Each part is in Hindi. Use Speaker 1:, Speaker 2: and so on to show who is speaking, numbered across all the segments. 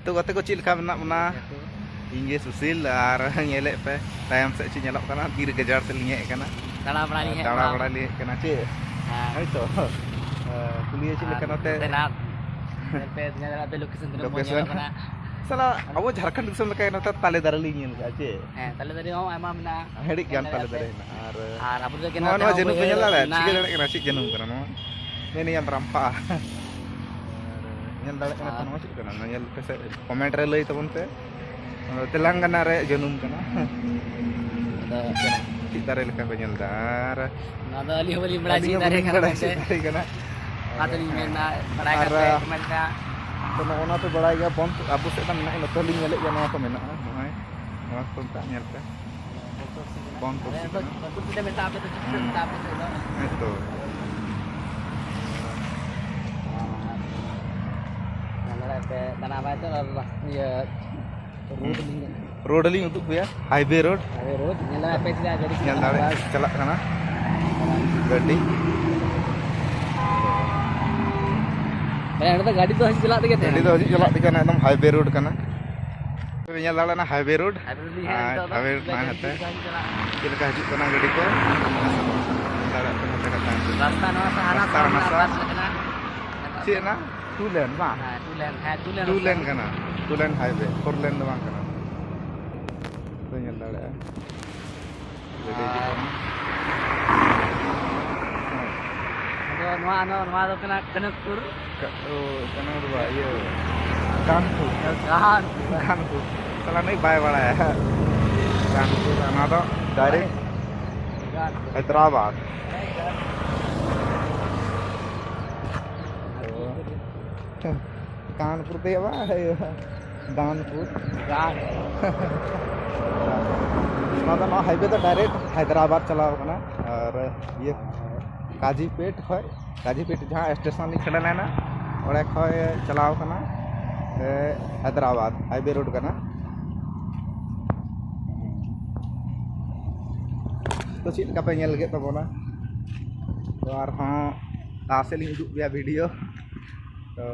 Speaker 1: तो गते को चिल का मेना बना इंगे सुशील और नेले पे तायम से ची नेलक कना तीर गजार ते लिए कना
Speaker 2: दाड़ा
Speaker 1: बड़ा लिए कना चे हाय तो कुलिए ची लेकना ते
Speaker 2: पे पे लोकेशन
Speaker 1: लोकेशन साला अब झारखंड दिसम लका नता ताले दारे ली नेल का चे
Speaker 2: ताले दारे हो आयमा मेना
Speaker 1: हेडी ज्ञान ताले दारे
Speaker 2: और अब तो
Speaker 1: केना नो जेनु पेñal la चिके दारे कना ची जेनु कना no Nene yang rampa nyal dapat kena tanah masuk kena nyal pese komen relay teman pe telangana re jenum kena ada kita rel ka nyal dar
Speaker 2: ada ali wali belaji dari
Speaker 1: kena
Speaker 2: atau ni mena bada kata komen ka
Speaker 1: to ona to bada ga bon abu se tan na to ling nyale ya to mena hai no to ta nyal pe bon to
Speaker 2: kita minta apa tu minta apa tu
Speaker 1: itu
Speaker 2: dan apa itu ya
Speaker 1: road li untuk ya highway road
Speaker 2: nyala apa sih jadi
Speaker 1: nyala celak kana gadi
Speaker 2: ada गाड़ी तो हजी चला दे
Speaker 1: गाड़ी तो हजी चला दे kana एकदम highway road kana तो nyala ना highway road highway मान हते चिलका हजी kana गाड़ी को दाड़ा kana kata
Speaker 2: रास्ता ना सहारा पास लगना
Speaker 1: चे ना two lane bang two lane kana two lane highway four lane bang kana to nyal daड़ा jadi
Speaker 2: नवा तो कना कनकपुर
Speaker 1: कना दो ये कानपुर साला नहीं बाय बड़ा है कानपुर ना तो डायरेक्ट हैदराबाद कानपुर पे बा दानपुर ना हाईवे तो डायरेक्ट हैदराबाद चलाओ कना और ये काजीपेट है काजीपेट जहाँ स्टेशन खड़ा है ना और चलाओ कना हैदराबाद हाईवे रोड कना तो चीज का पे नेल गे तबोना तो और हाँ लासे लिंग उदुग गया वीडियो तो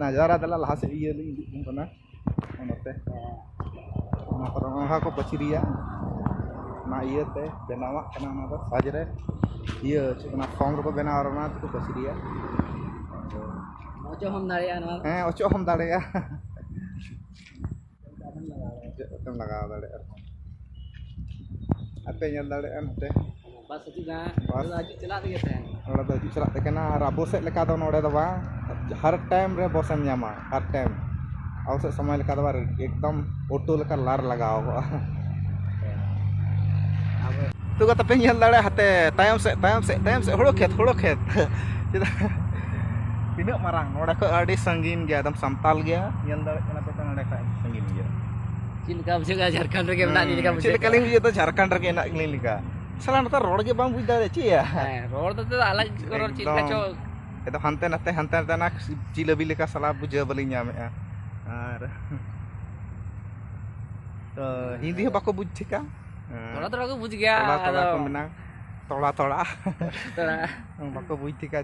Speaker 1: नजारा दला लहा से ये लिंग उदुग कना ओनते को पचरिया ना ये ते बेनावा कना ना साजरे ये चुना फॉर्म को बना और ना तो पचरिया
Speaker 2: ओचो हम दाड़िया ना
Speaker 1: ओचो हम दाड़िया तुम लगा दाड़िया अते ñal दाड़िया नते
Speaker 2: बस juga lagi celak dia teh
Speaker 1: ora do celak te kana rabo se leka do node do ba her time रे बसम ᱧᱟᱢᱟ हर टाइम आउ से समय लका दो एकदम ऑटो लका लार लगाओ तो गता पे ñal दाड़े हते तायम से होड़ो खेत तीना मारang नोडे को आडी संगीन गया एकदम समतल गया ñal दाड़े kana पे नोडे का संगीन गया
Speaker 2: चिलका बुझेगा झारखंड रे के बना नी का
Speaker 1: चिलका लिंग ये तो झारखंड रे के ना लिंग का साला नता रोड के बांग बुझदा रे चिया
Speaker 2: रोड तो अलग रोड चिलका चो
Speaker 1: ए तो हनते नते ना चिलबी लेका साला बुझे बलि ᱧᱟᱢᱮᱜᱼᱟ और तो हिंदी हो बाको बुझ ठिका
Speaker 2: थोड़ा को बुझ गया
Speaker 1: थोड़ा को मेना थोड़ा बाको बुझ ठिका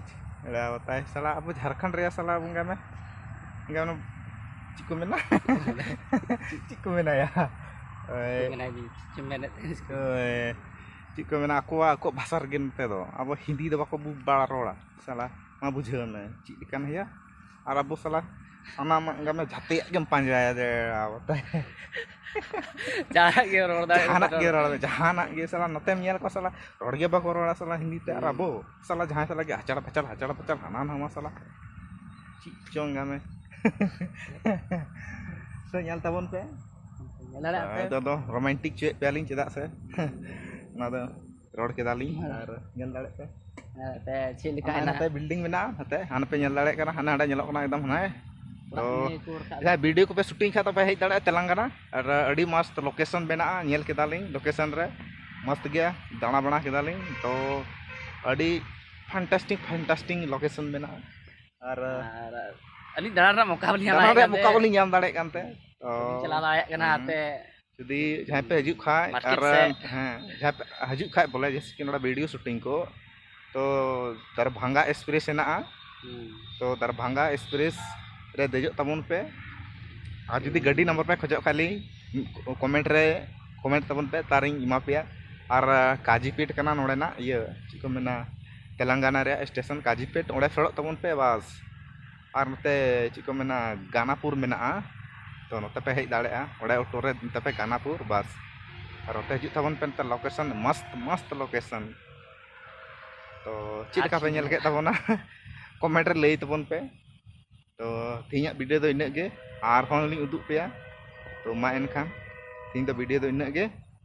Speaker 1: एड़ा बताए साला अब झारखंड रे साला बुंगा में गानो चिको मेना चिको मेना या
Speaker 2: मेना भी चिमेने
Speaker 1: चिको मेना को भाषा रे नते दो अब हिंदी दो बाको बाड़ा रोड़ा साला मा बुझेना चिक कान या और अब साला ana game jate gem panjaya de बताए
Speaker 2: jahat ge rod da
Speaker 1: jahanak ge salah notem nyel ko salah rod ge bako roda salah hindi te arabo salah jahan salah ge hacara pacar hanan hama salah cicong game so nyal tabon pe itu do romantic cuek paling cedak se na do rod ke daling ar nyel dale pe
Speaker 2: te chilika
Speaker 1: na te building mena hate han pe nyel dale kana hana ada nyelok kana एकदम hana तो या वीडियो को पे शूटिंग खा तो पे हेज दाड़ा तेलंगाना और अड़ी मस्त लोकेशन बना नेल केदालिंग लोकेशन रे मस्त गया दाना बना केदालिंग तो अड़ी फैंटास्टिक लोकेशन बना और
Speaker 2: अली दाड़ा मौका
Speaker 1: बली नाम दाड़े कानते तो
Speaker 2: चला दाड़े कना आते
Speaker 1: यदि जहां पे हजू खाए और हां जहां पे हजू खाए बोले जैसे कि नोड़ा वीडियो शूटिंग को तो दरभंगा एक्सप्रेस हेना तो दरभंगा एक्सप्रेस रे देजो तबन पे और जुदी गाड़ी नंबर पे खोजो खाली कमेंट तबन पे तारिंग इमा पे और काजीपेट कना नोडेना ये चिको मेना तेलंगाना रे स्टेशन काजीपेट ओडे फेड़ो तबन पे बस और नते चिको मेना गानापुर मेना तो नते पे हेज दाड़ेआ ओडे ऑटो रे नते पे गानापुर बस और ओते हिजुग तबन पे लोकेशन मस्त मस्त लोकेशन तो चेक का पे नेल के तबना कमेंट रे लई तबन पे तो तीन वीडियो दो इन्ना गे और हन लिंग उदुग पेया तो मा एनखान तीन वीडियो दो इन्ना गे